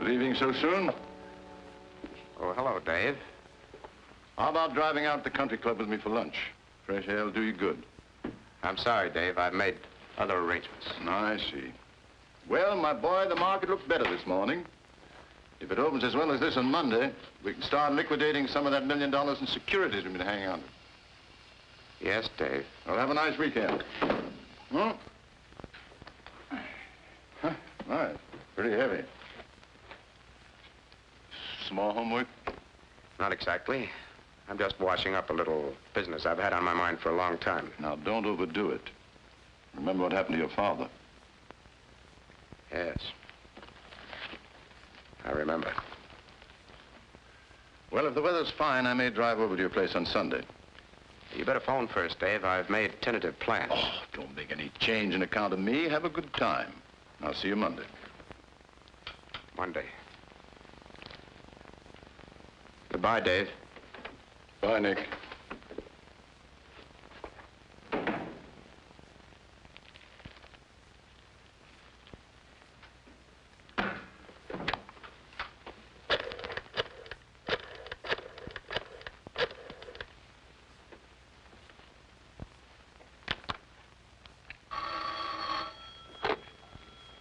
Leaving so soon? Oh, hello, Dave. How about driving out to the country club with me for lunch? Fresh air will do you good. I'm sorry, Dave. I've made other arrangements. I see. Well, my boy, the market looks better this morning. If it opens as well as this on Monday, we can start liquidating some of that $1 million in securities we've been hanging on to. Yes, Dave. Well, have a nice weekend. Hmm? Huh, nice. Pretty heavy. Small homework? Not exactly. I'm just washing up a little business I've had on my mind for a long time. Now, don't overdo it. Remember what happened to your father. Yes. I remember. Well, if the weather's fine, I may drive over to your place on Sunday. You better phone first, Dave. I've made tentative plans. Oh, don't make any change in account of me. Have a good time. I'll see you Monday. Monday. Goodbye, Dave. Bye, Nick.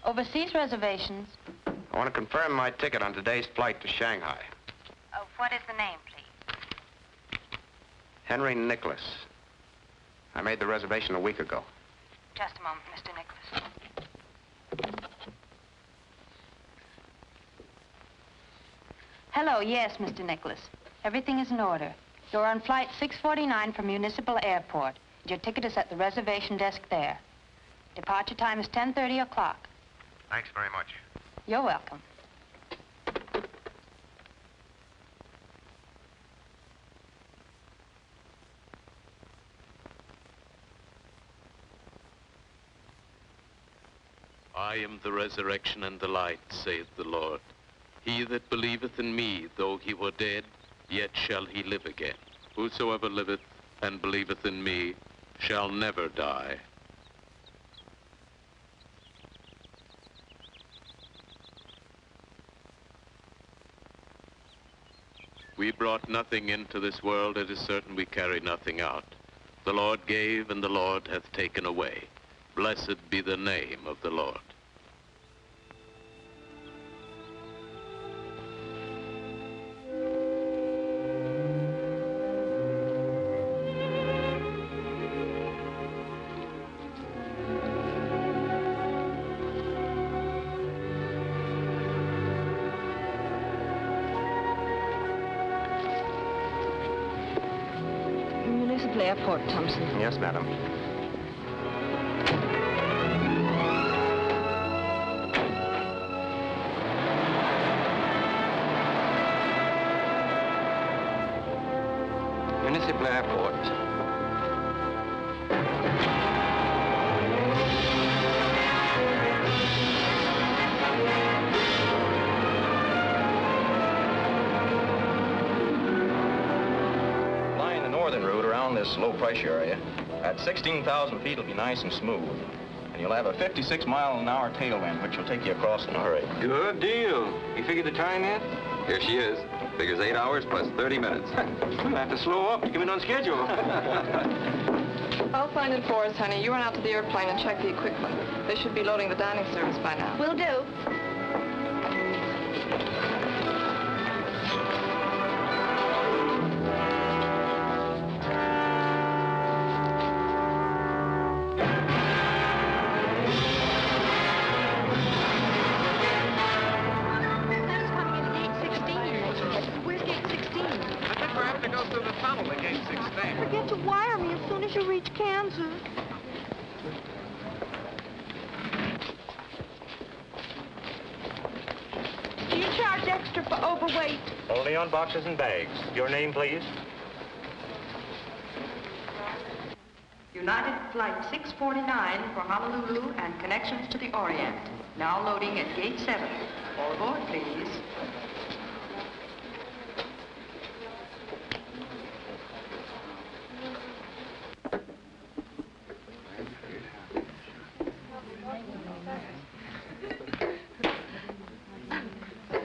Overseas reservations. I want to confirm my ticket on today's flight to Shanghai. What is the name, please? Henry Nicholas. I made the reservation a week ago. Just a moment, Mr. Nicholas. Hello, yes, Mr. Nicholas. Everything is in order. You're on flight 649 from Municipal Airport. Your ticket is at the reservation desk there. Departure time is 10:30 o'clock. Thanks very much. You're welcome. I am the resurrection and the life, saith the Lord. He that believeth in me, though he were dead, yet shall he live again. Whosoever liveth and believeth in me shall never die. We brought nothing into this world, it is certain we carry nothing out. The Lord gave, and the Lord hath taken away. Blessed be the name of the Lord. Municipal Airport, Thompson. Yes, madam. Municipal Airport. Flying the northern route around this low pressure area, at 16,000 feet it'll be nice and smooth. And you'll have a 56-mile-an-hour tailwind, which will take you across the hurry. Good deal. You figured the time yet? Here she is. Figures 8 hours plus 30 minutes. We'll have to slow up to come in on schedule. I'll find it for us, honey. You run out to the airplane and check the equipment. They should be loading the dining service by now. Will do. That's coming in gate 16. Where's gate 16? I think we're having to go through the tunnel at gate 16. Forget to wire me as soon as you reach Kansas. Do you charge extra for overweight? Only on boxes and bags. Your name, please? United Flight 649 for Honolulu and connections to the Orient. Now loading at gate 7. All aboard, please.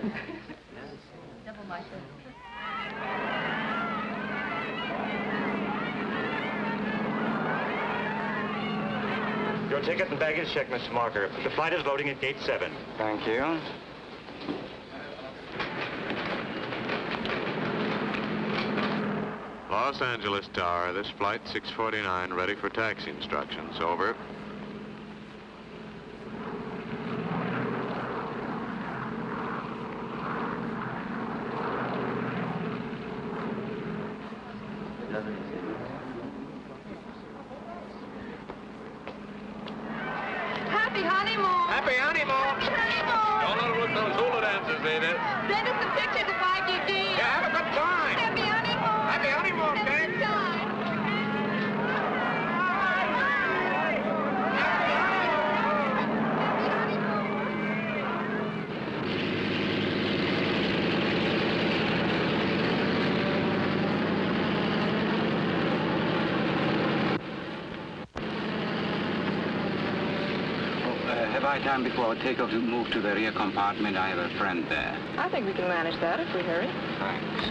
Double my Your ticket and baggage check, Mr. Marker. The flight is loading at gate 7. Thank you. Los Angeles Tower, this flight 649, ready for taxi instructions. Over. Happy honeymoon! Happy honeymoon! Happy honeymoon! Don't let them look those hula dancers, ain't it? Send us some pictures of YGD. Yeah, have a good time. Happy honeymoon! Happy honeymoon, Have a gang. good time. Have I time before takeoff to move to the rear compartment? I have a friend there. I think we can manage that if we hurry. Thanks.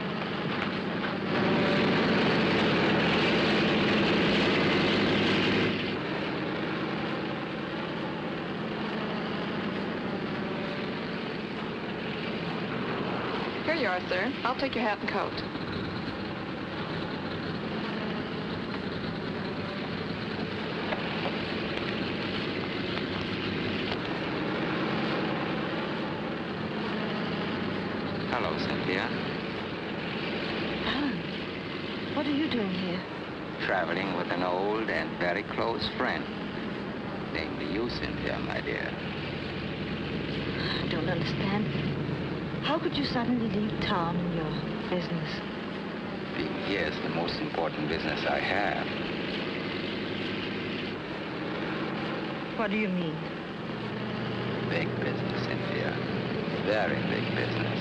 Here you are, sir. I'll take your hat and coat. Hello, Cynthia. Alan, what are you doing here? Traveling with an old and very close friend. Namely you, Cynthia, my dear. I don't understand. How could you suddenly leave town and your business? Being here is the most important business I have. What do you mean? Big business, Cynthia. Very big business.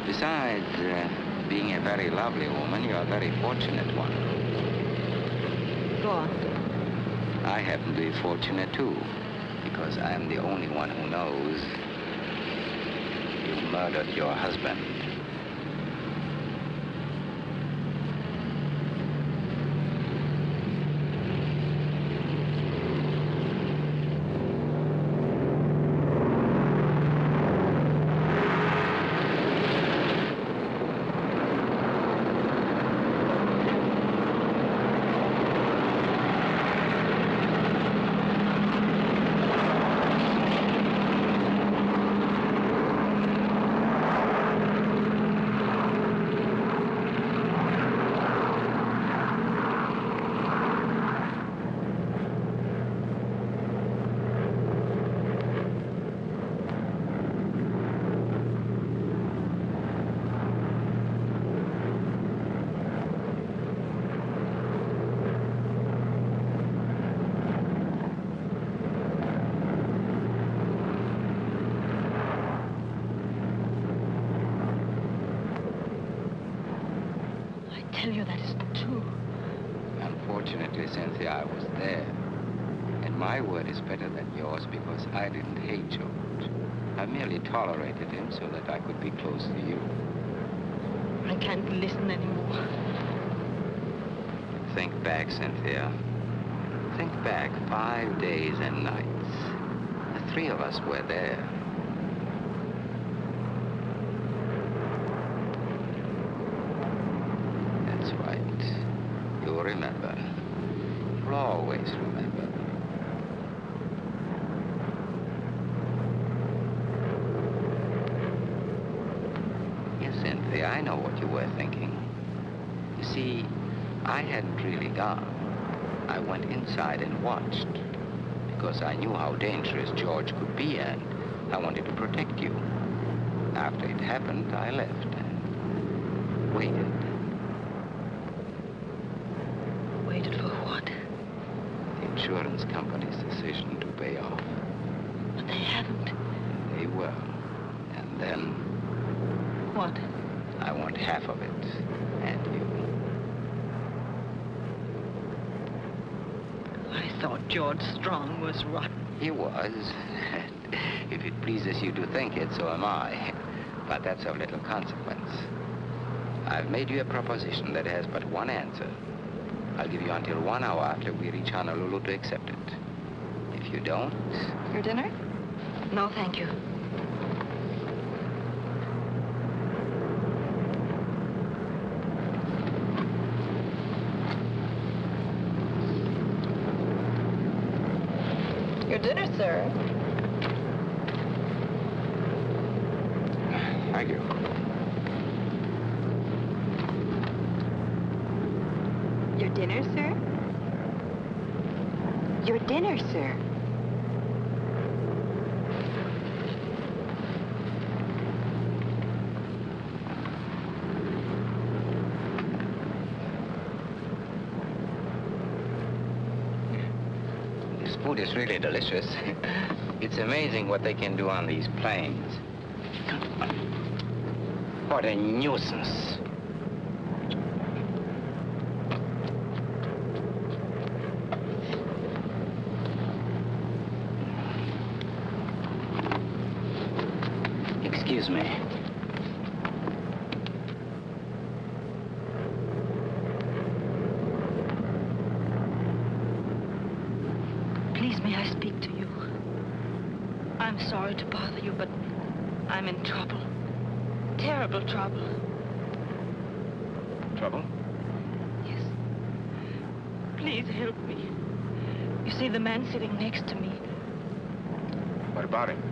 Besides being a very lovely woman, you're a very fortunate one. Go on. I happen to be fortunate, too, because I'm the only one who knows you murdered your husband. Tell you that isn't true. Unfortunately, Cynthia, I was there. And my word is better than yours because I didn't hate George. I merely tolerated him so that I could be close to you. I can't listen anymore. Think back, Cynthia. Think back 5 days and nights. The three of us were there. That's right. You'll remember. You'll always remember. Yes, Cynthia, I know what you were thinking. You see, I hadn't really gone. I went inside and watched because I knew how dangerous George could be and I wanted to protect you. After it happened, I left and waited. Waited for what? The insurance company's decision to pay off. But they haven't. They will. And then What? I want half of it and you. I thought George Strong was rotten. He was. If it pleases you to think it, so am I. But that's of little consequence. I've made you a proposition that has but one answer. I'll give you until 1 hour after we reach Honolulu to accept it. If you don't... Your dinner? No, thank you. Your dinner, sir. Thank you. Your dinner, sir? Your dinner, sir. This food is really delicious. It's amazing what they can do on these planes. What a nuisance. Excuse me. Please, may I speak to you? I'm sorry to bother you, but I'm in trouble. Terrible trouble. Trouble? Yes. Please help me. You see, the man sitting next to me, What about him?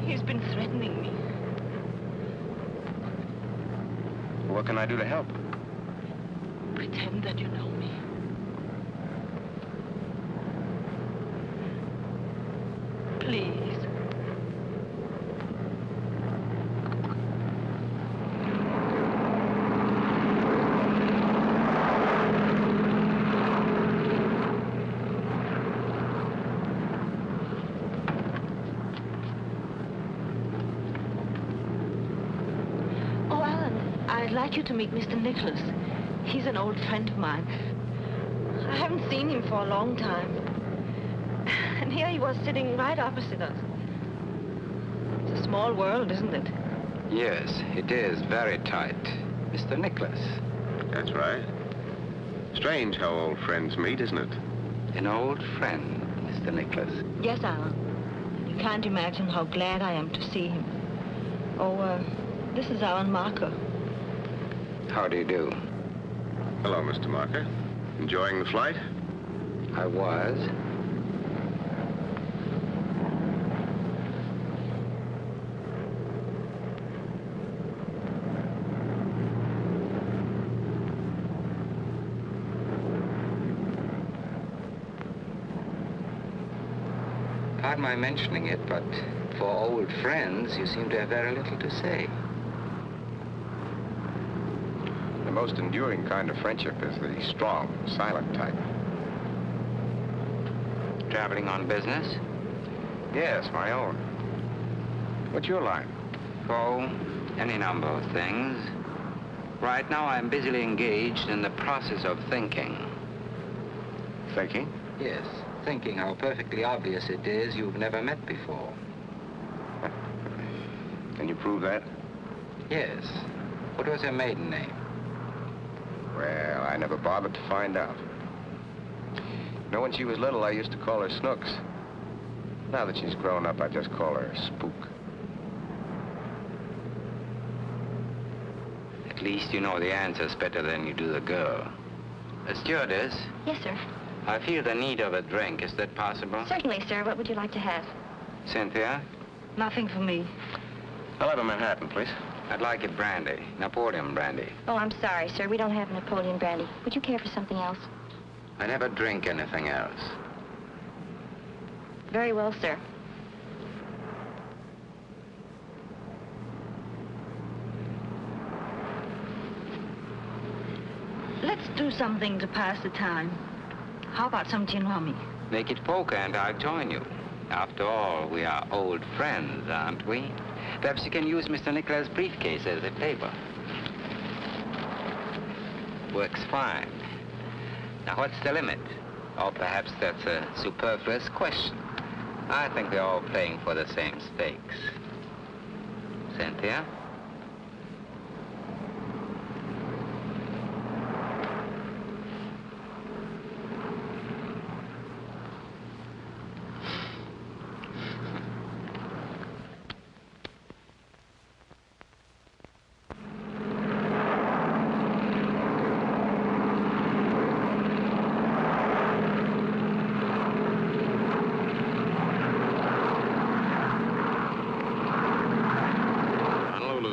he's been threatening me. What can I do to help? Pretend that you know me. Please. Oh, Alan, I'd like you to meet Mr. Nicholas. He's an old friend of mine. I haven't seen him for a long time. And here he was sitting right opposite us. It's a small world, isn't it? Yes, it is very tight. Mr. Nicholas. That's right. Strange how old friends meet, isn't it? An old friend, Mr. Nicholas. Yes, Alan. You can't imagine how glad I am to see him. Oh, this is Alan Marker. How do you do? Hello, Mr. Marker. Enjoying the flight? I was. Pardon my mentioning it, but for old friends, you seem to have very little to say. The most enduring kind of friendship is the strong, silent type. Traveling on business? Yes, my own. What's your line? Oh, any number of things. Right now, I'm busily engaged in the process of thinking. Thinking? Yes, thinking how perfectly obvious it is you've never met before. Can you prove that? Yes. What was her maiden name? Well, I never bothered to find out. You know, when she was little, I used to call her Snooks. Now that she's grown up, I just call her Spook. At least you know the answers better than you do the girl. Stewardess, Yes, sir. I feel the need of a drink. Is that possible? Certainly, sir. What would you like to have? Cynthia, Nothing for me. I'll have a Manhattan, please. I'd like a brandy. Napoleon brandy. Oh, I'm sorry, sir. We don't have Napoleon brandy. Would you care for something else? I never drink anything else. Very well, sir. Let's do something to pass the time. How about some gin rummy? Make it poker and I'll join you. After all, we are old friends, aren't we? Perhaps you can use Mr. Nicholas' briefcase as a table. Works fine. Now, what's the limit? Or perhaps that's a superfluous question. I think they're all playing for the same stakes. Cynthia?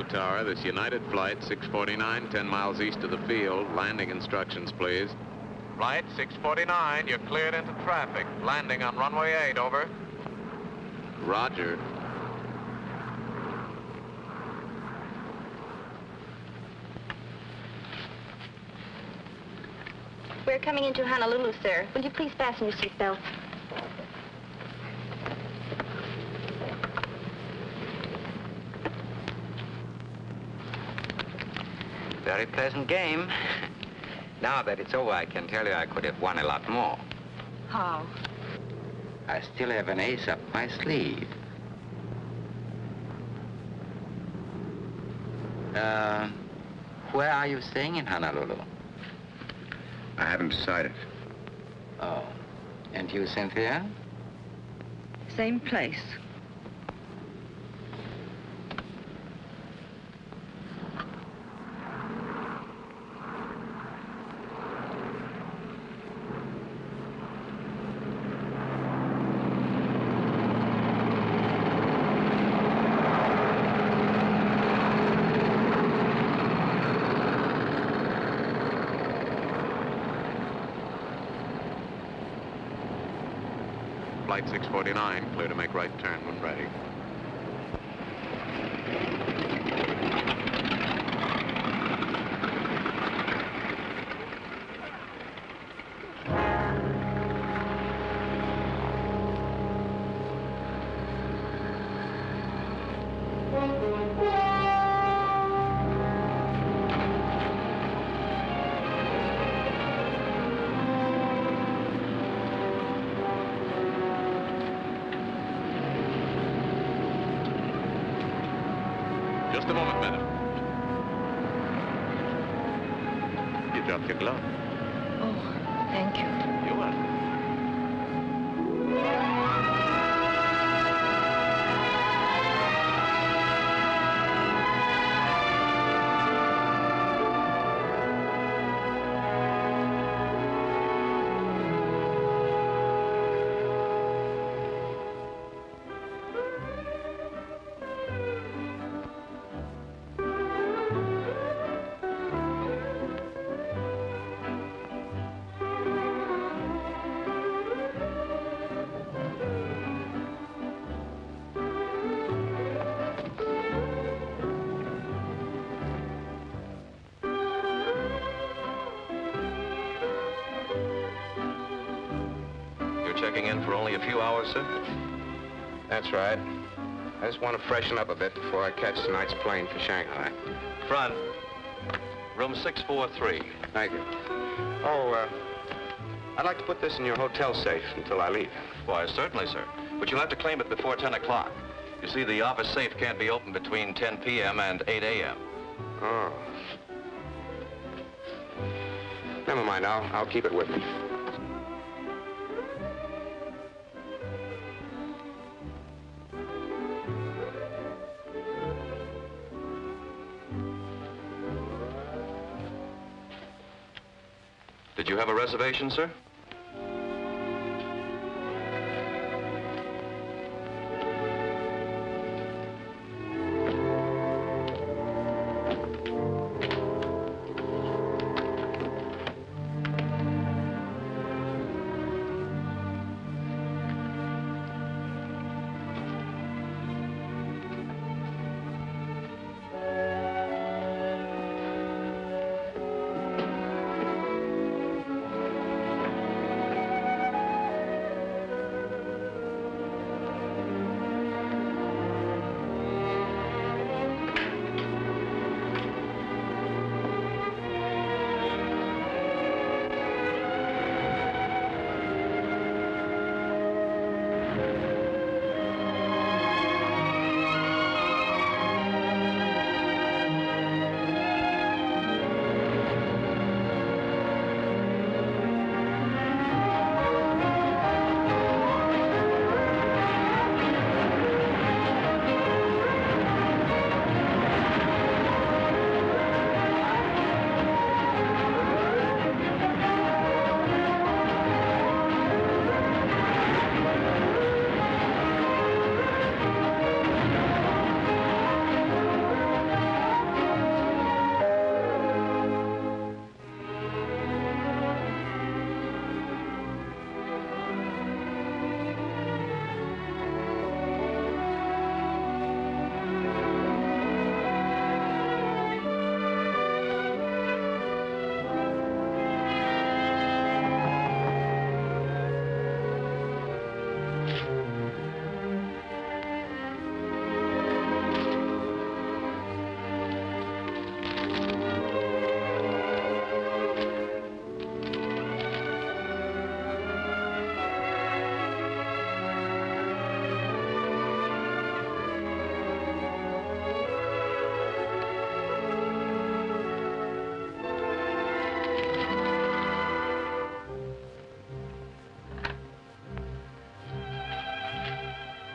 Tower, this United Flight 649, 10 miles east of the field. Landing instructions, please. Flight 649, you're cleared into traffic. Landing on runway 8, over. Roger. We're coming into Honolulu, sir. Will you please fasten your seatbelt? Very pleasant game. Now that it's over, I can tell you I could have won a lot more. How? I still have an ace up my sleeve. Where are you staying in Honolulu? I haven't decided. Oh. And you, Cynthia? Same place. Flight 649, clear to make right turn when ready. Just a moment, madam. You dropped your glove. Oh, thank you. You're welcome. Checking in for only a few hours, sir? That's right. I just want to freshen up a bit before I catch tonight's plane for Shanghai. Front. Room 643. Thank you. Oh, I'd like to put this in your hotel safe until I leave. Why, certainly, sir. But you'll have to claim it before 10 o'clock. You see, the office safe can't be opened between 10 p.m. and 8 a.m. Oh. Never mind, I'll keep it with me. Did you have a reservation, sir?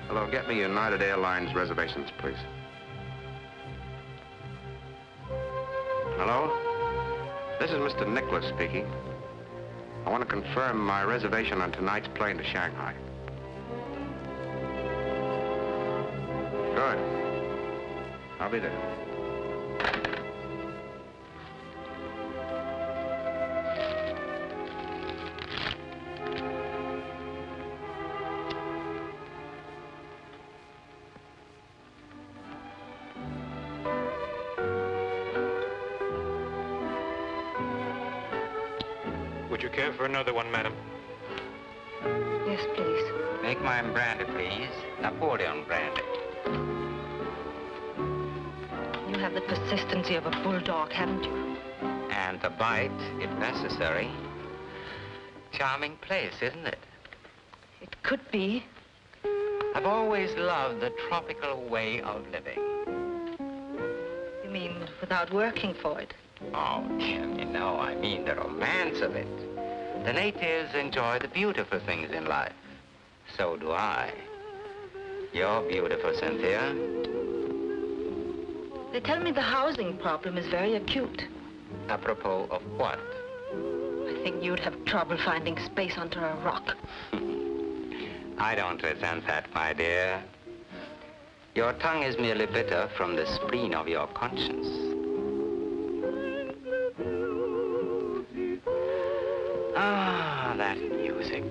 Hello, get me United Airlines reservations, please. Hello? This is Mr. Nicholas speaking. I want to confirm my reservation on tonight's plane to Shanghai. Good. I'll be there. Would you care for another one, madam? Yes, please. Make mine brandy, please. Napoleon brandy. You have the persistency of a bulldog, haven't you? And the bite, if necessary. Charming place, isn't it? It could be. I've always loved the tropical way of living. You mean without working for it? Oh, dear me, no. I mean the romance of it. The natives enjoy the beautiful things in life. So do I. You're beautiful, Cynthia. They tell me the housing problem is very acute. Apropos of what? I think you'd have trouble finding space under a rock. I don't resent that, my dear. Your tongue is merely bitter from the spleen of your conscience. Ah, that music.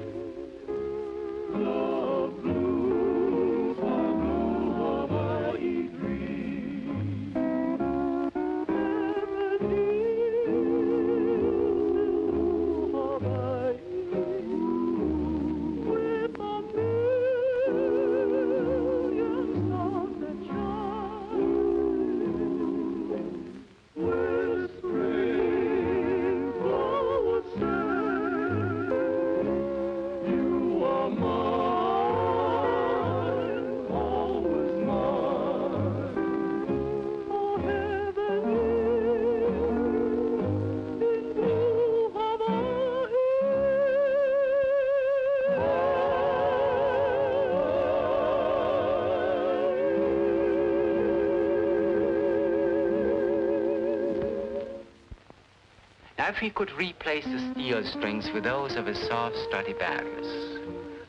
If he could replace the steel strings with those of his soft Stradivarius,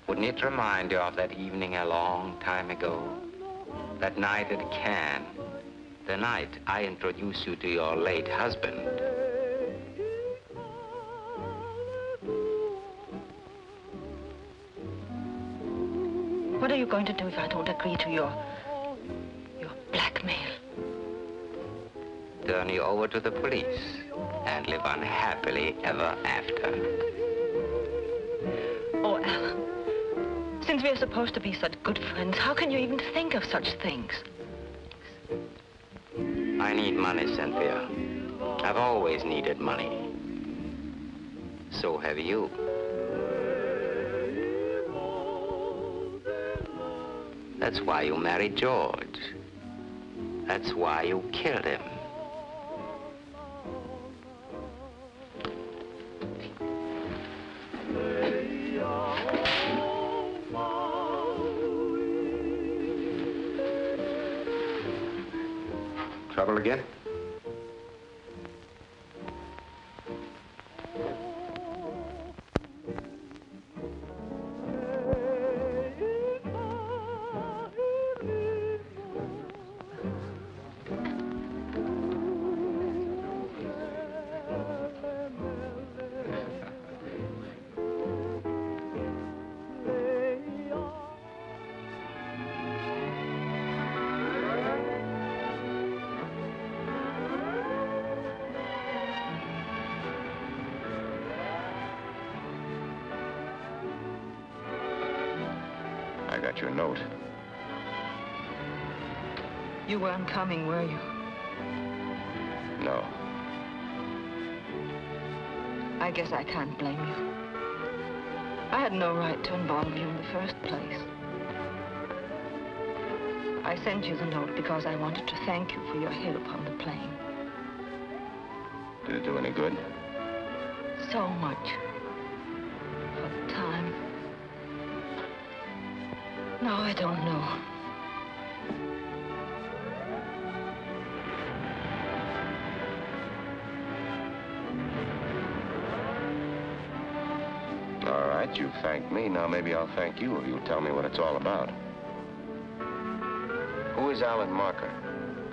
wouldn't it remind you of that evening a long time ago? That night at Cannes, the night I introduced you to your late husband. What are you going to do if I don't agree to your blackmail? Turn you over to the police and live unhappily ever after. Oh, Alan, since we're supposed to be such good friends, how can you even think of such things? I need money, Cynthia. I've always needed money. So have you. That's why you married George. That's why you killed him. Trouble again? I got your note. You weren't coming, were you? No. I guess I can't blame you. I had no right to involve you in the first place. I sent you the note because I wanted to thank you for your help on the plane. Did it do any good? So much. For the time. No, I don't know. All right, you thanked me. Now maybe I'll thank you if you'll tell me what it's all about. Who is Alan Marker,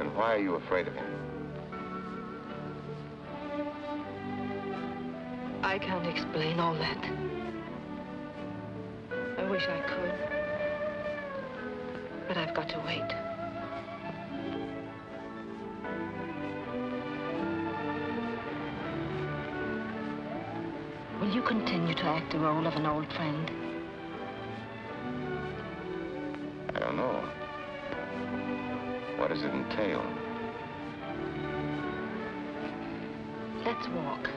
and why are you afraid of him? I can't explain all that. I wish I could. But I've got to wait. Will you continue to act the role of an old friend? I don't know. What does it entail? Let's walk.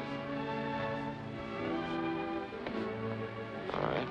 All right.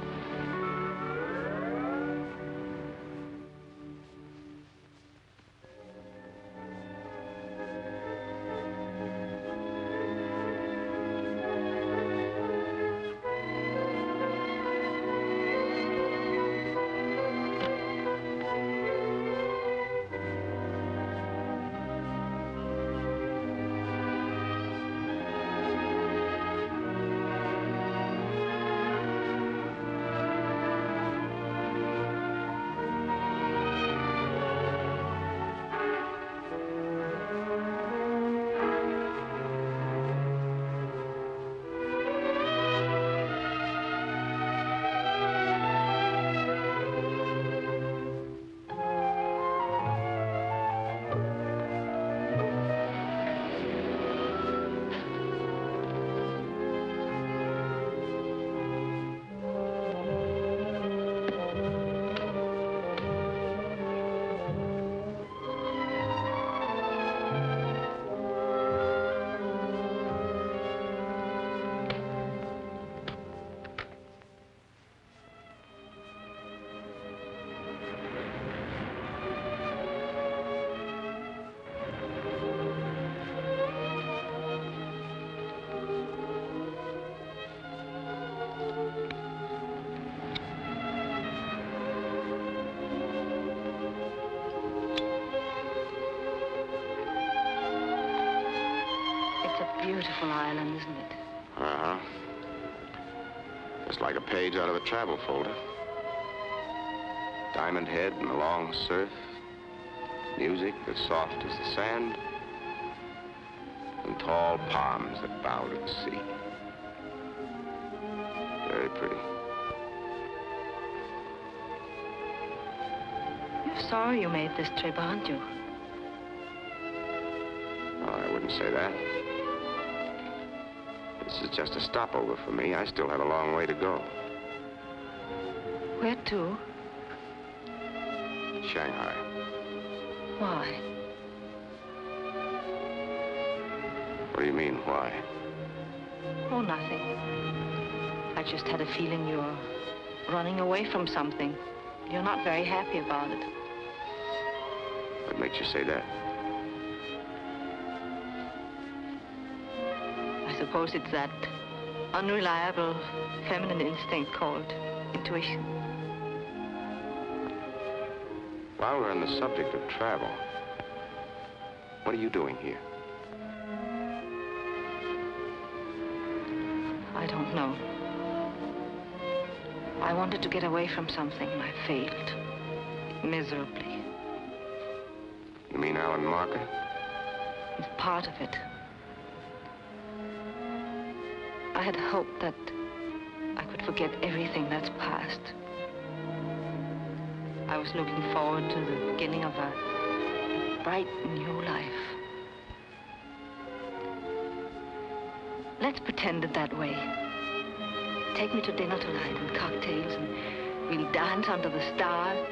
Beautiful island, isn't it? Uh-huh. Just like a page out of a travel folder. Diamond Head and the long surf. Music as soft as the sand. And tall palms that bow to the sea. Very pretty. You're sorry you made this trip, aren't you? Oh, I wouldn't say that. This is just a stopover for me. I still have a long way to go. Where to? Shanghai. Why? What do you mean, why? Oh, nothing. I just had a feeling you're running away from something. You're not very happy about it. What makes you say that? I suppose it's that unreliable feminine instinct called intuition. While we're on the subject of travel, what are you doing here? I don't know. I wanted to get away from something and I failed. Miserably. You mean Alan Marker? It's part of it. I had hoped that I could forget everything that's past. I was looking forward to the beginning of a bright new life. Let's pretend it that way. Take me to dinner tonight and cocktails, and we'll dance under the stars.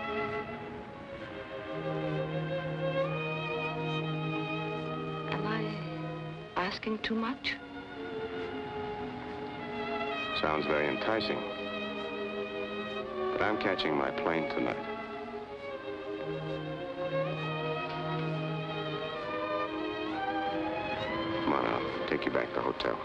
Am I asking too much? Sounds very enticing. But I'm catching my plane tonight. Come on, I'll take you back to the hotel.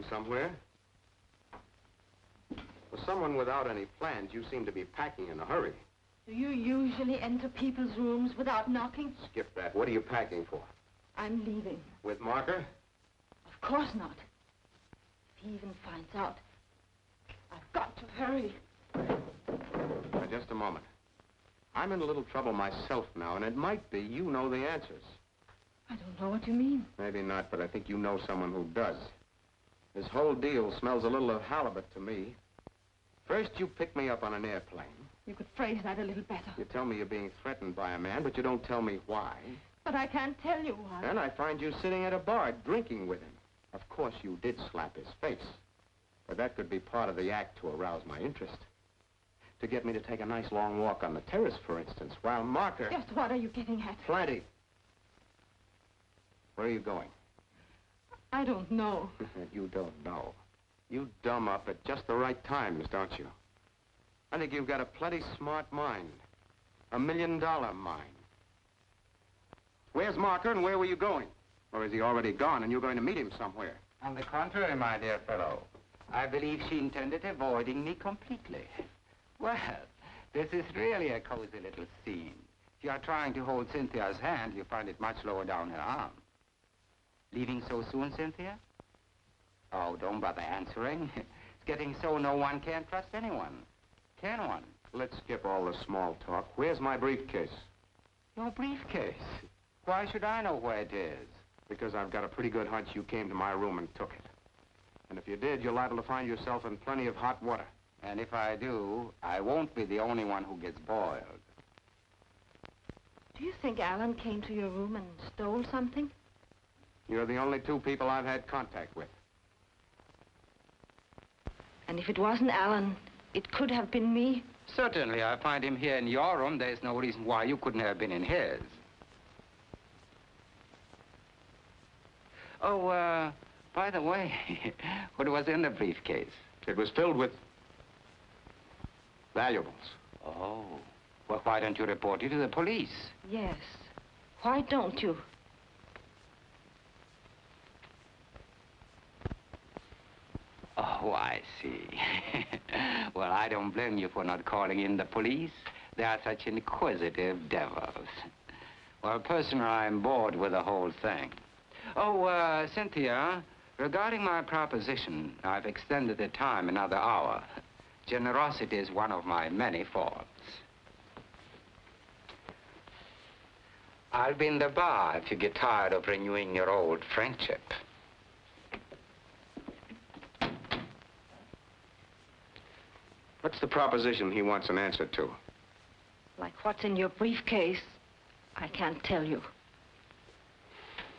somewhere. For someone without any plans, you seem to be packing in a hurry. Do you usually enter people's rooms without knocking? Skip that. What are you packing for? I'm leaving. With Marker? Of course not. If he even finds out, I've got to hurry. Now, just a moment. I'm in a little trouble myself now, and it might be you know the answers. I don't know what you mean. Maybe not, but I think you know someone who does. This whole deal smells a little of halibut to me. First, you pick me up on an airplane. You could phrase that a little better. You tell me you're being threatened by a man, but you don't tell me why. But I can't tell you why. Then I find you sitting at a bar drinking with him. Of course, you did slap his face. But that could be part of the act to arouse my interest. To get me to take a nice long walk on the terrace, for instance, while Marker... Just what are you getting at? Plenty. Where are you going? I don't know. You don't know. You dumb up at just the right times, don't you? I think you've got a plenty smart mind. $1 million mind. Where's Marker and where were you going? Or is he already gone and you're going to meet him somewhere? On the contrary, my dear fellow, I believe she intended avoiding me completely. Well, this is really a cozy little scene. If you are trying to hold Cynthia's hand, you find it much lower down her arm. Leaving so soon, Cynthia? Oh, don't bother answering. It's getting so no one can trust anyone. Can one? Let's skip all the small talk. Where's my briefcase? Your briefcase? Why should I know where it is? Because I've got a pretty good hunch you came to my room and took it. And if you did, you're liable to find yourself in plenty of hot water. And if I do, I won't be the only one who gets boiled. Do you think Alan came to your room and stole something? You're the only two people I've had contact with. And if it wasn't Alan, it could have been me? Certainly, I find him here in your room. There's no reason why you couldn't have been in his. Oh, by the way, what was in the briefcase? It was filled with valuables. Oh, well, why don't you report it to the police? Yes. Why don't you? Oh, I see. Well, I don't blame you for not calling in the police. They are such inquisitive devils. Well, personally, I'm bored with the whole thing. Oh, Cynthia, regarding my proposition, I've extended the time another hour. Generosity is one of my many faults. I'll be in the bar if you get tired of renewing your old friendship. What's the proposition he wants an answer to? Like what's in your briefcase, I can't tell you.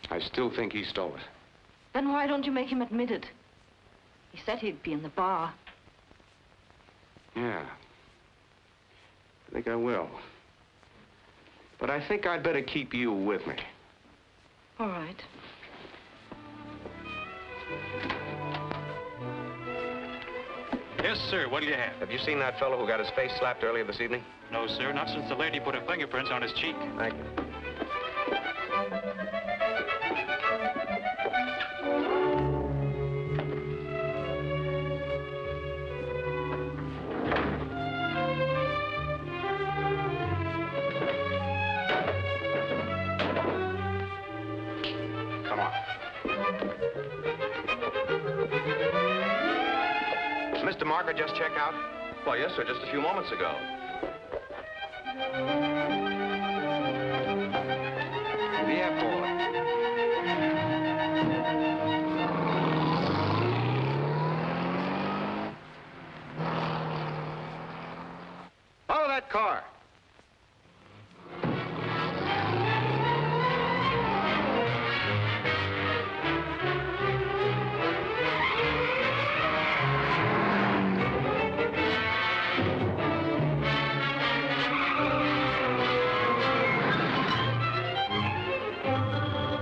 I still think he stole it. Then why don't you make him admit it? He said he'd be in the bar. Yeah. I think I will. But I think I'd better keep you with me. All right. Yes, sir. What do you have? Have you seen that fellow who got his face slapped earlier this evening? No, sir. Not since the lady put her fingerprints on his cheek. Thank you. Come on. Mr. Marker just check out? Why, yes, sir, just a few moments ago. The airport. Follow that car.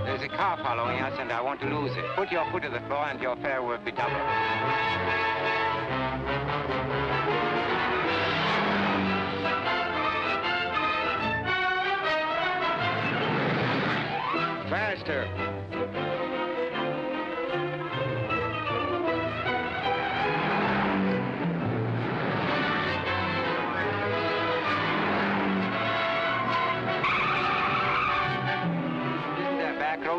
There's a car following us, and I want to lose it. Put your foot to the floor, and your fare will be doubled. Faster.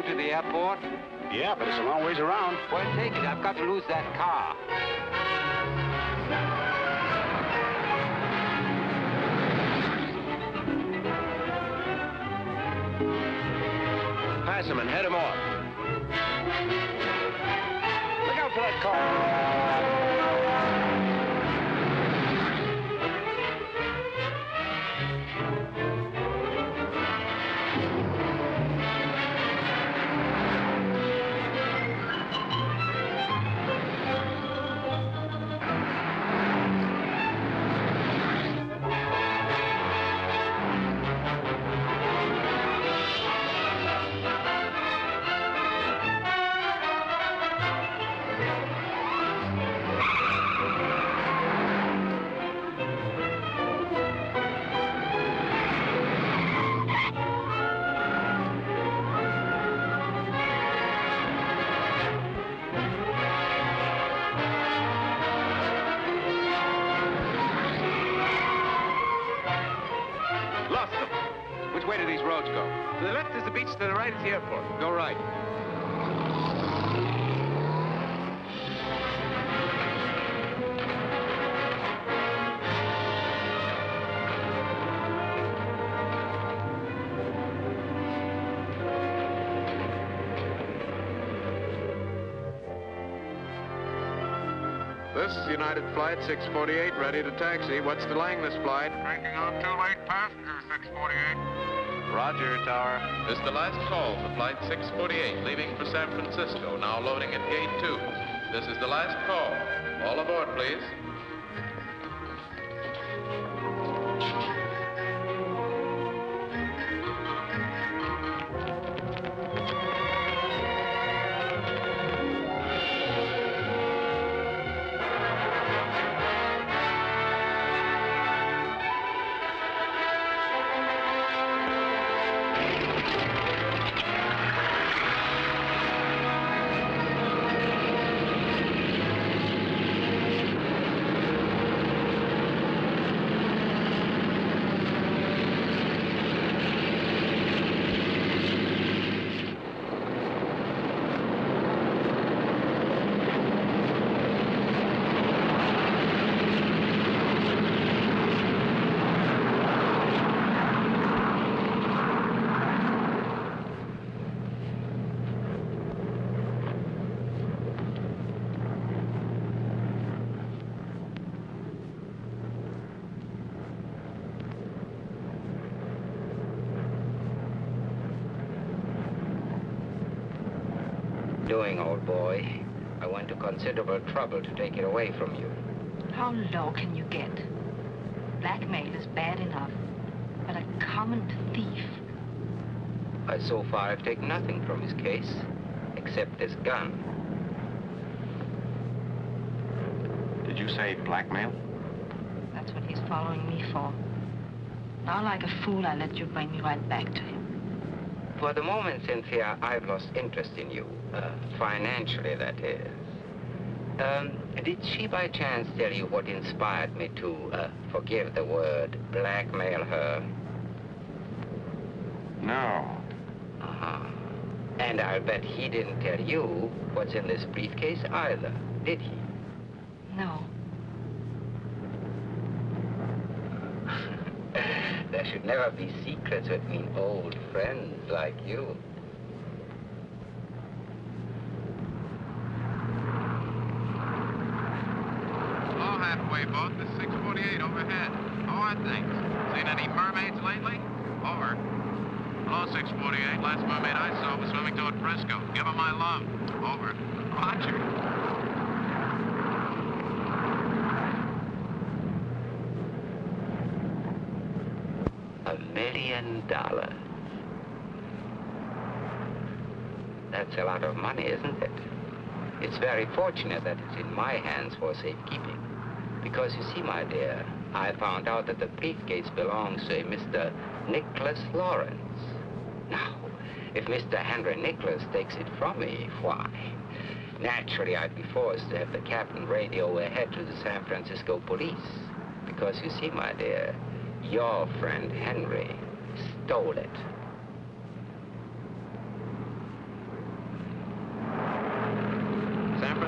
to the airport? Yeah, but it's a long ways around. Well, take it. I've got to lose that car. Pass him and head him off. Look out for that car. To the right is the airport. Go right. This is United Flight 648, ready to taxi. What's delaying this flight? Taking off 2 late passengers, 648. Roger, Tower. This is the last call for Flight 648, leaving for San Francisco, now loading at Gate 2. This is the last call. All aboard, please. Doing, old boy. I went to considerable trouble to take it away from you. How low can you get? Blackmail is bad enough, but a common thief. So far, I've taken nothing from his case, except this gun. Did you say blackmail? That's what he's following me for. Now, like a fool, I let you bring me right back to him. For the moment, Cynthia, I've lost interest in you. Financially, that is. Did she by chance tell you what inspired me to, forgive the word, blackmail her? No. Uh-huh. And I'll bet he didn't tell you what's in this briefcase either, did he? No. There should never be secrets between old friends like you. All halfway boat, the 648 overhead. How are things? Seen any mermaids lately? Over. Hello, 648. Last mermaid I saw was swimming toward Frisco. Give her my love. Over. Roger. $1 million. That's a lot of money, isn't it? It's very fortunate that it's in my hands for safekeeping. Because you see, my dear, I found out that the briefcase belongs to a Mr. Nicholas Lawrence. Now, if Mr. Henry Nicholas takes it from me, why, naturally I'd be forced to have the captain radio ahead to the San Francisco police. Because you see, my dear, your friend Henry stole it.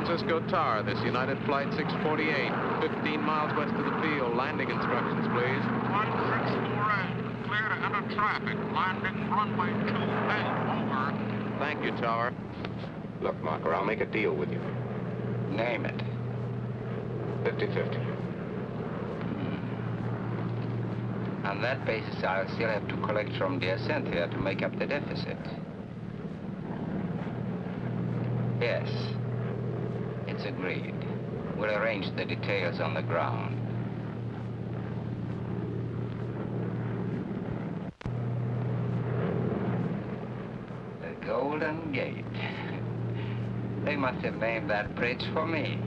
Francisco Tower, this United Flight 648, 15 miles west of the field. Landing instructions, please. 1648, clear to enter traffic. Landing runway 28, over. Thank you, Tower. Look, Marker, I'll make a deal with you. Name it. 50-50. On that basis, I'll still have to collect from dear Cynthia to make up the deficit. Yes, it's agreed. We'll arrange the details on the ground. The Golden Gate. They must have named that bridge for me.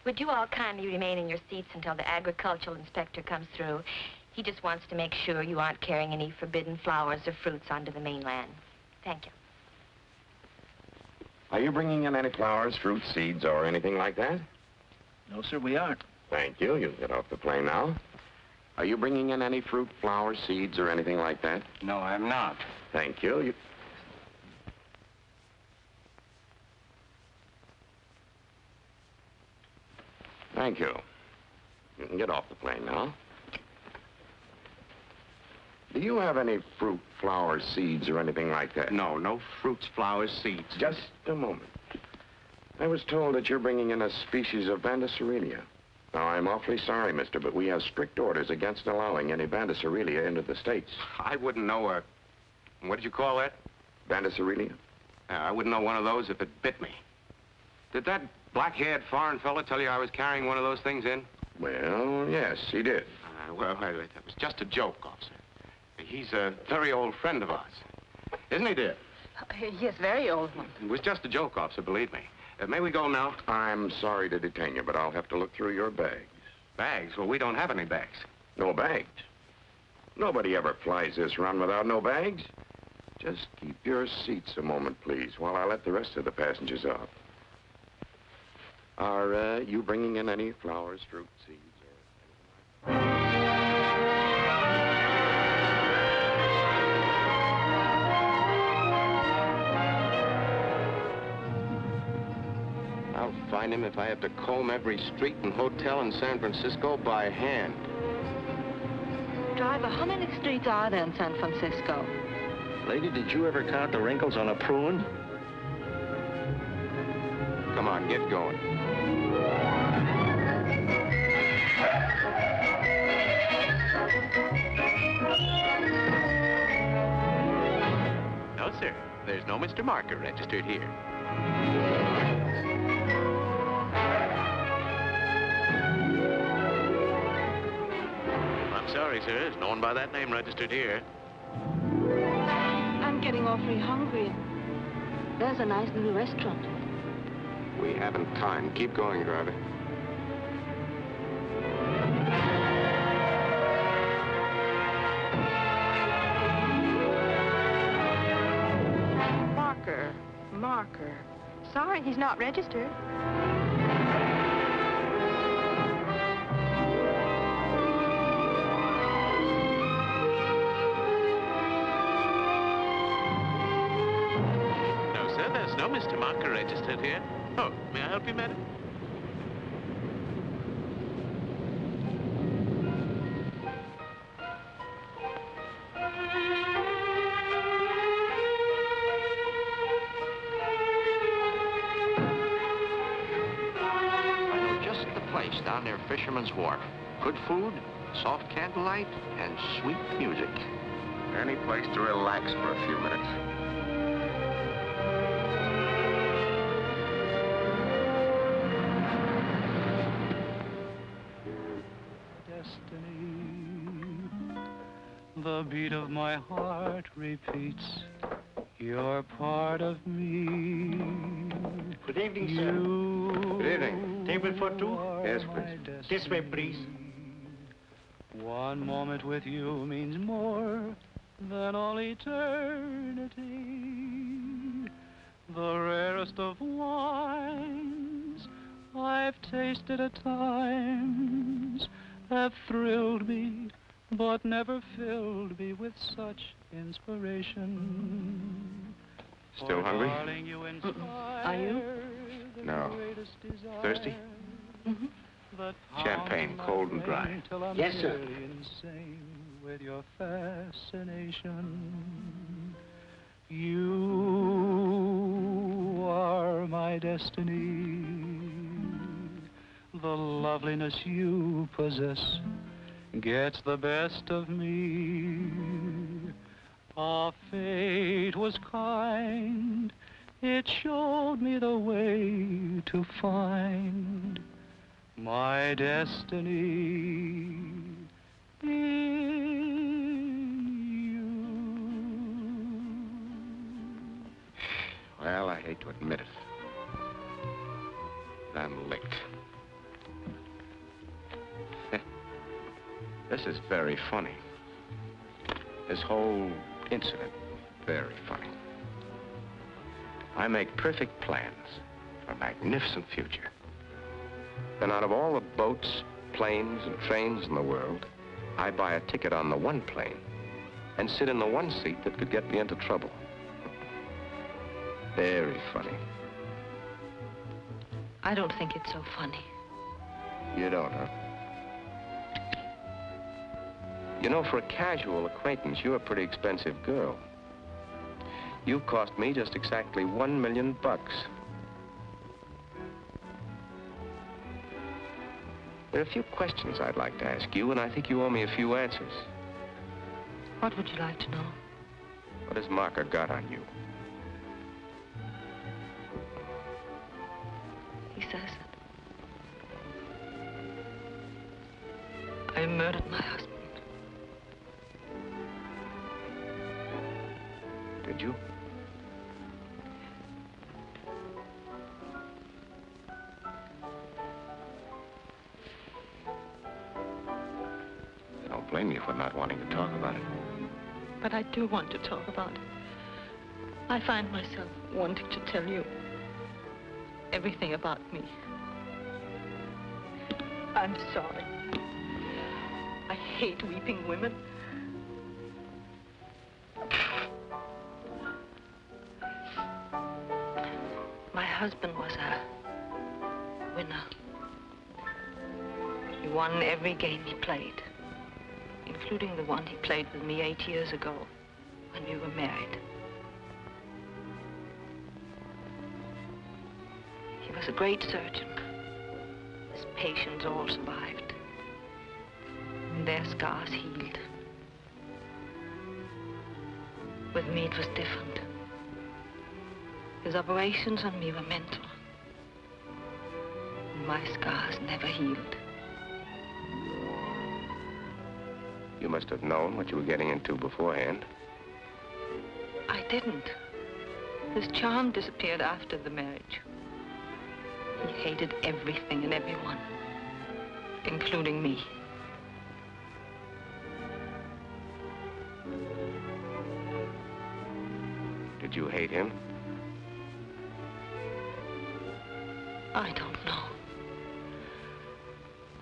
Would you all kindly remain in your seats until the agricultural inspector comes through? He just wants to make sure you aren't carrying any forbidden flowers or fruits onto the mainland. Thank you. Are you bringing in any flowers, fruit, seeds, or anything like that? No, sir, we aren't. Thank you. You can get off the plane now. Are you bringing in any fruit, flowers, seeds, or anything like that? No, I'm not. Thank you. Thank you. You can get off the plane now. Do you have any fruit, flowers, seeds, or anything like that? No fruits, flowers, seeds. Just a moment. I was told that you're bringing in a species of Bandacerelia. Now, I'm awfully sorry, mister, but we have strict orders against allowing any Bandacerelia into the States. I wouldn't know what did you call that? Bandacerelia? I wouldn't know one of those if it bit me. Did that black-haired foreign fella tell you I was carrying one of those things in? Well, yes, he did. Well, that was just a joke, officer. He's a very old friend of ours. Isn't he, dear? Yes, very old one. It was just a joke, officer, believe me. May we go now? I'm sorry to detain you, but I'll have to look through your bags. Bags? Well, we don't have any bags. No bags? Nobody ever flies this run without no bags. Just keep your seats a moment, please, while I let the rest of the passengers off. Are you bringing in any flowers, fruit, seeds, or anything like that? I'll find him if I have to comb every street and hotel in San Francisco by hand. Driver, how many streets are there in San Francisco? Lady, did you ever count the wrinkles on a prune? Come on, get going. No, sir. There's no Mr. Marker registered here. I'm sorry, sir. There's no one by that name registered here. I'm getting awfully hungry. There's a nice little restaurant. We haven't time. Keep going, driver. Marker. Sorry, he's not registered. No, sir. There's no Mr. Marker registered here. Oh, may I help you, madam? Down near Fisherman's Wharf. Good food, soft candlelight, and sweet music. Any place to relax for a few minutes. Destiny, the beat of my heart repeats. You're part of me. Good evening, sir. Good evening. Table for two? Yes, please. This way, please. One moment with you means more than all eternity. The rarest of wines, I've tasted at times, have thrilled me, but never filled me with such inspiration. Still hungry? Are you? No. Thirsty? Champagne, cold and dry. Yes, sir. Insane with your fascination. You are my destiny. The loveliness you possess gets the best of me. Our fate was kind. It showed me the way to find my destiny in you. Well, I hate to admit it. But I'm licked. This is very funny. This whole incident, very funny. I make perfect plans for a magnificent future. Then out of all the boats, planes, and trains in the world, I buy a ticket on the one plane and sit in the one seat that could get me into trouble. Very funny. I don't think it's so funny. You don't, huh? You know, for a casual acquaintance, you're a pretty expensive girl. You cost me just exactly $1 million. There are a few questions I'd like to ask you, and I think you owe me a few answers. What would you like to know? What has Marker got on you? He says that I murdered my husband. Did you? I don't blame you for not wanting to talk about it. But I do want to talk about it. I find myself wanting to tell you everything about me. I'm sorry. I hate weeping women. My husband was a winner. He won every game he played, including the one he played with me 8 years ago when we were married. He was a great surgeon. His patients all survived, and their scars healed. With me, it was different. His operations on me were mental. My scars never healed. You must have known what you were getting into beforehand. I didn't. His charm disappeared after the marriage. He hated everything and everyone, including me. Did you hate him? I don't know.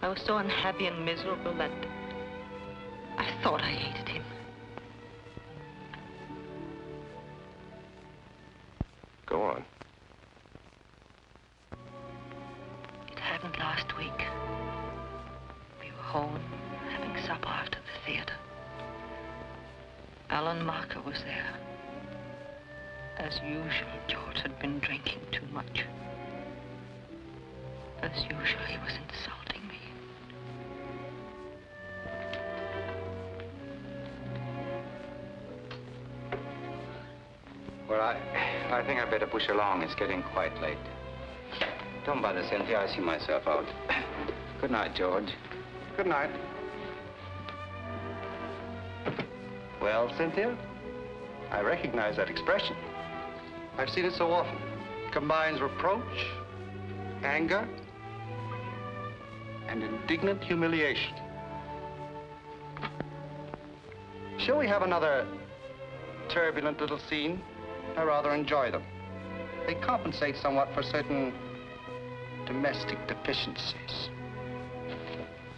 I was so unhappy and miserable that I thought I hated him. Go on. It happened last week. We were home having supper after the theater. Alan Marker was there. As usual, George had been drinking too much. As usual, he was insulting me. Well, I think I'd better push along. It's getting quite late. Don't bother, Cynthia. I see myself out. Good night, George. Good night. Well, Cynthia, I recognize that expression. I've seen it so often. It combines reproach, anger, and indignant humiliation. Shall we have another turbulent little scene? I rather enjoy them. They compensate somewhat for certain domestic deficiencies.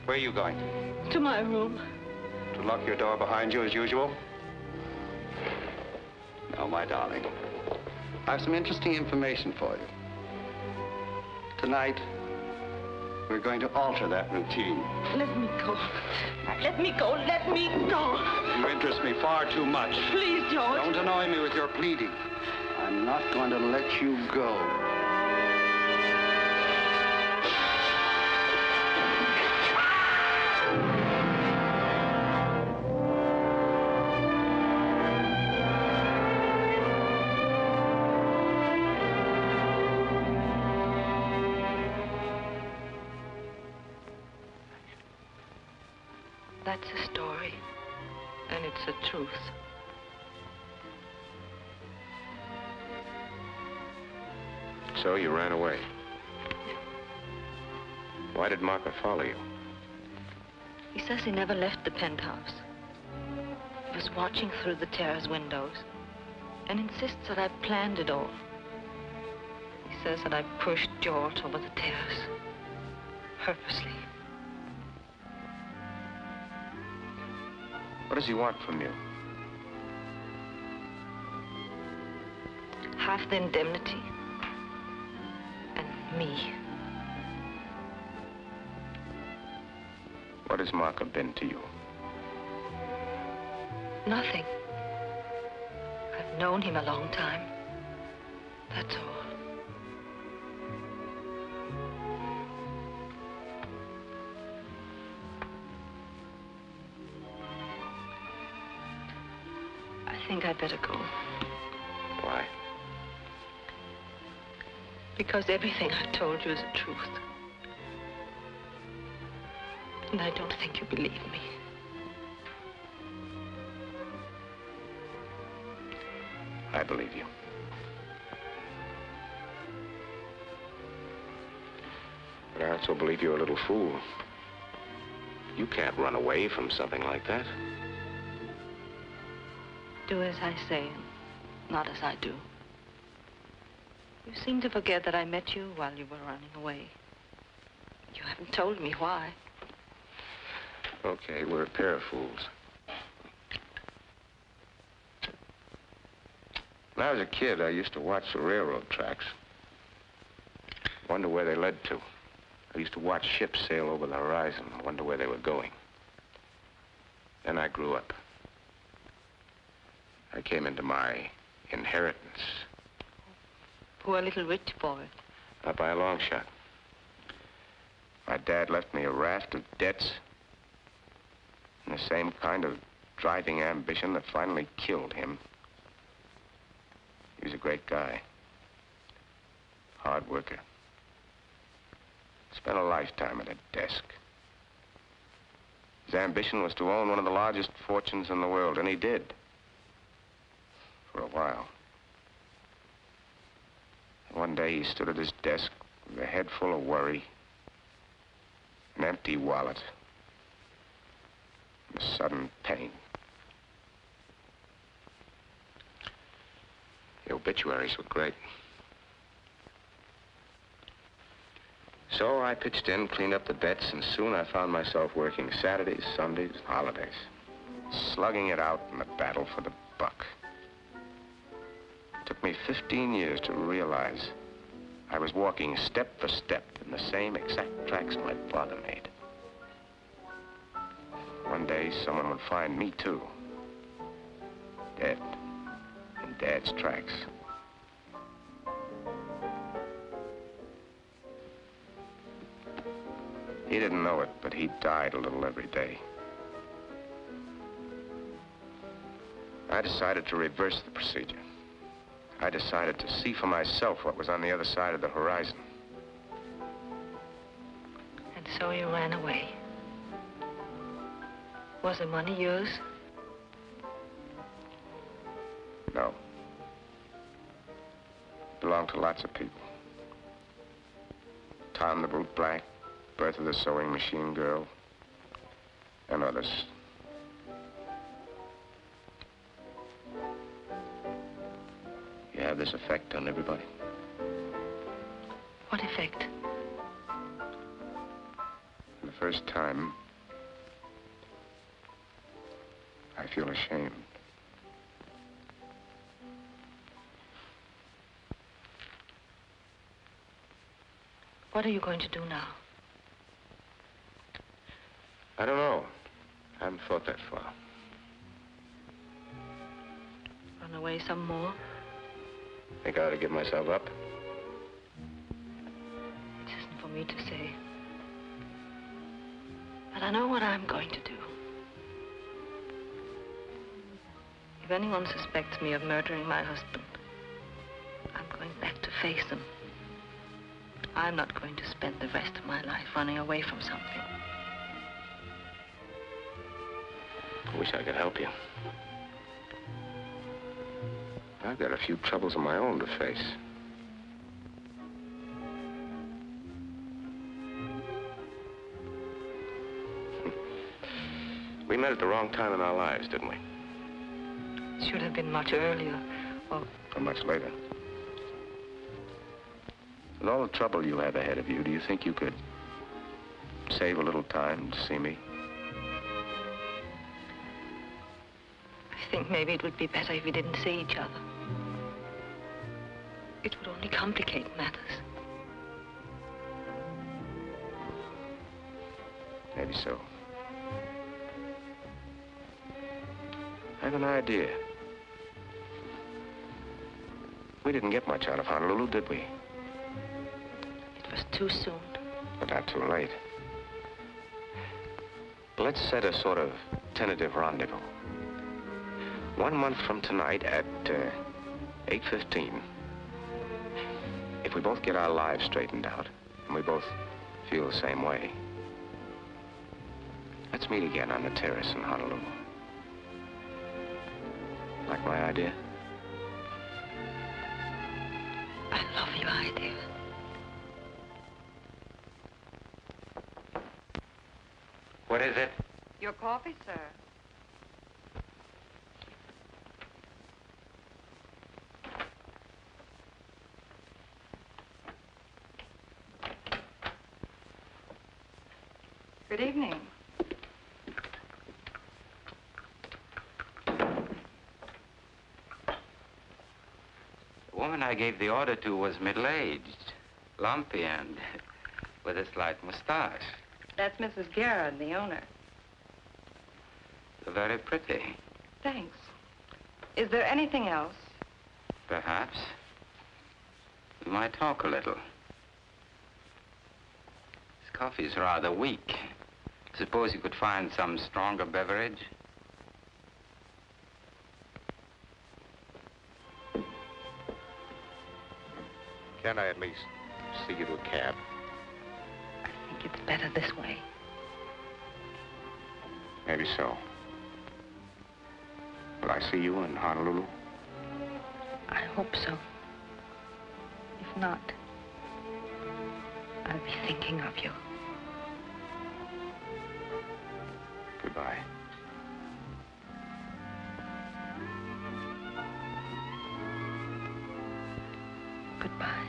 Where are you going? To my room. To lock your door behind you as usual? No, my darling. I have some interesting information for you. Tonight, we're going to alter that routine. Let me go. Let me go. Let me go. You interest me far too much. Please, George. Don't annoy me with your pleading. I'm not going to let you go. That's a story, and it's the truth. So you ran away. Why did Marco follow you? He says he never left the penthouse. He was watching through the terrace windows and insists that I planned it all. He says that I pushed George over the terrace, purposely. What does he want from you? Half the indemnity. And me. What has Marco been to you? Nothing. I've known him a long time. That's all. I think I'd better go. Why? Because everything I've told you is the truth. And I don't think you believe me. I believe you. But I also believe you're a little fool. You can't run away from something like that. Do as I say, not as I do. You seem to forget that I met you while you were running away. You haven't told me why. Okay, we're a pair of fools. When I was a kid, I used to watch the railroad tracks. Wonder where they led to. I used to watch ships sail over the horizon, wonder where they were going. Then I grew up. I came into my inheritance. Poor little rich boy. Not by a long shot. My dad left me a raft of debts and the same kind of driving ambition that finally killed him. He was a great guy. Hard worker. Spent a lifetime at a desk. His ambition was to own one of the largest fortunes in the world, and he did. For a while. One day he stood at his desk with a head full of worry, an empty wallet, and a sudden pain. The obituaries were great. So I pitched in, cleaned up the debts, and soon I found myself working Saturdays, Sundays, holidays, slugging it out in the battle for the buck. It took me 15 years to realize I was walking step for step in the same exact tracks my father made. One day, someone would find me, too. Dead. In Dad's tracks. He didn't know it, but he died a little every day. I decided to reverse the procedure. I decided to see for myself what was on the other side of the horizon. And so you ran away. Was the money yours? No. Belonged to lots of people. Tom the Boot Black, Bertha the Sewing Machine Girl, and others. You have this effect on everybody? What effect? first time, I feel ashamed. What are you going to do now? I don't know. I haven't thought that far. Run away some more? Think I ought to give myself up? It isn't for me to say. But I know what I'm going to do. If anyone suspects me of murdering my husband, I'm going back to face them. I'm not going to spend the rest of my life running away from something. I wish I could help you. I've got a few troubles of my own to face. We met at the wrong time in our lives, didn't we? It should have been much earlier, or much later. With all the trouble you have ahead of you, do you think you could save a little time to see me? I think maybe it would be better if we didn't see each other. It would only complicate matters. Maybe so. I have an idea. We didn't get much out of Honolulu, did we? It was too soon. But not too late. Let's set a sort of tentative rendezvous. 1 month from tonight at 8:15. If we both get our lives straightened out, and we both feel the same way, let's meet again on the terrace in Honolulu. Like my idea? I love your idea. What is it? Your coffee, sir. Good evening. The woman I gave the order to was middle-aged, lumpy, and with a slight mustache. That's Mrs. Garrett, the owner. Very pretty. Thanks. Is there anything else? Perhaps. We might talk a little. This coffee's rather weak. Suppose you could find some stronger beverage? Can't I at least see you to a cab? I think it's better this way. Maybe so. Will I see you in Honolulu? I hope so. If not, I'll be thinking of you. Goodbye. Goodbye.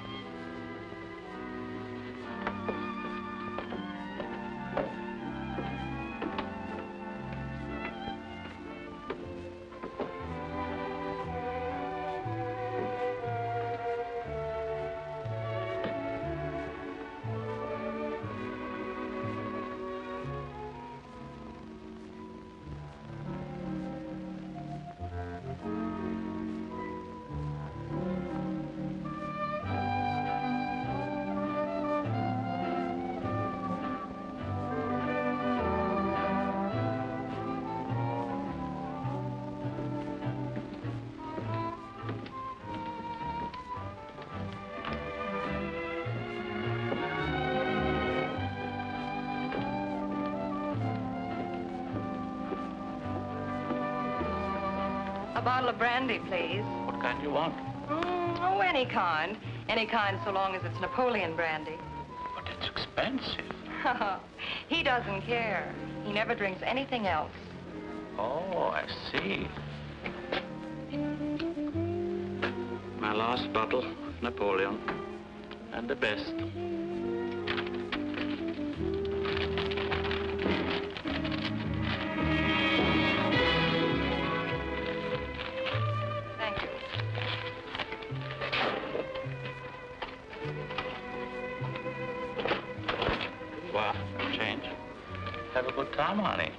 A bottle of brandy, please. What kind do you want? Oh, any kind. Any kind so long as it's Napoleon brandy. But it's expensive. He doesn't care. He never drinks anything else. Oh, I see. My last bottle, Napoleon. And the best. have a good time, honey.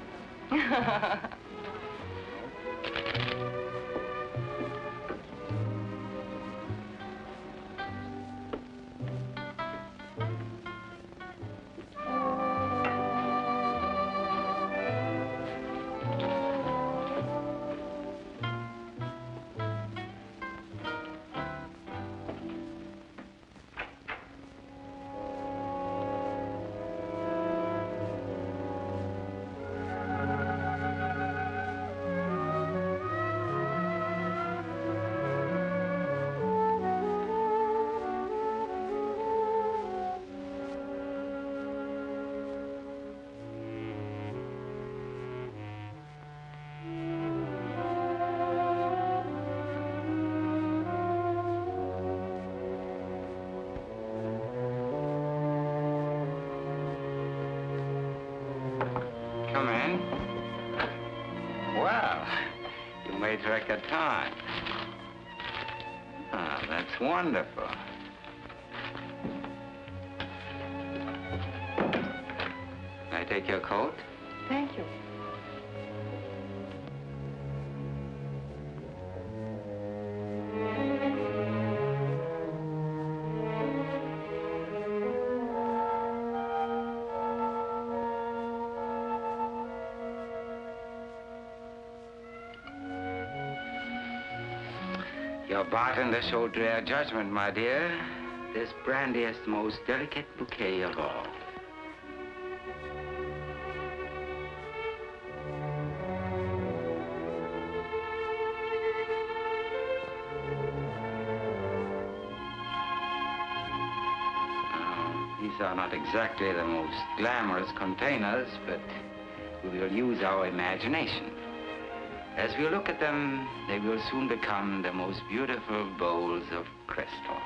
Come in. Well, you made record time. Ah, that's wonderful. Can I take your coat? Thank you. Your bartender showed rare judgment, my dear. This brandy is the most delicate bouquet of all. Now, these are not exactly the most glamorous containers, but we will use our imagination. As we look at them, they will soon become the most beautiful bowls of crystal.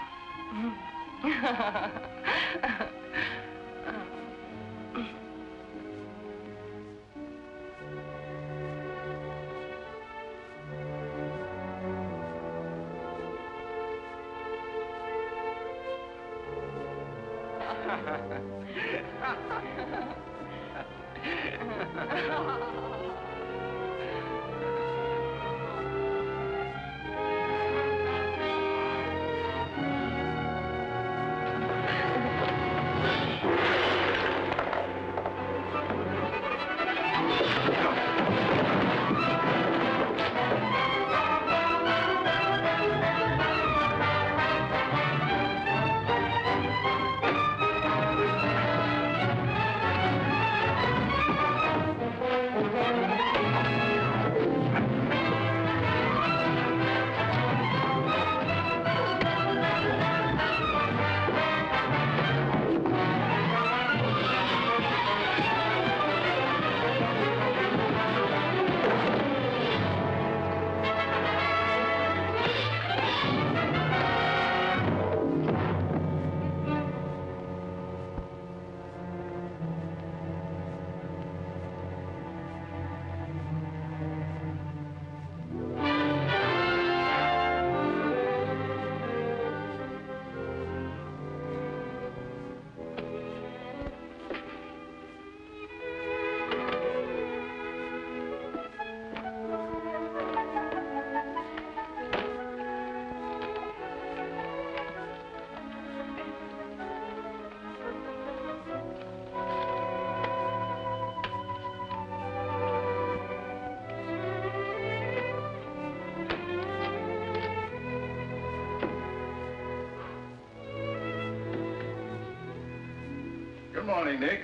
Good morning, Nick.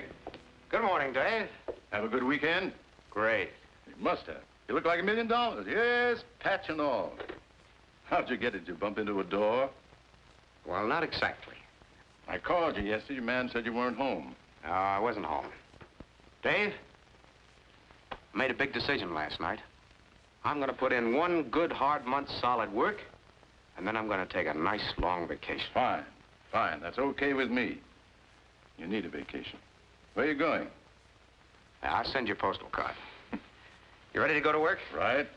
Good morning, Dave. Have a good weekend? Great. You must have. You look like $1 million. Yes, patch and all. How'd you get it? Did you bump into a door? Well, not exactly. I called you yesterday. Your man said you weren't home. No, I wasn't home. Dave, I made a big decision last night. I'm going to put in one good, hard month's solid work, and then I'm going to take a nice, long vacation. Fine. Fine. That's okay with me. You need a vacation. Where are you going? I'll send you a postal card. You ready to go to work? Right.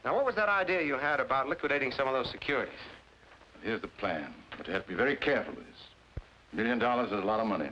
Now, what was that idea you had about liquidating some of those securities? Here's the plan. But you have to be very careful with this. $1 million is a lot of money.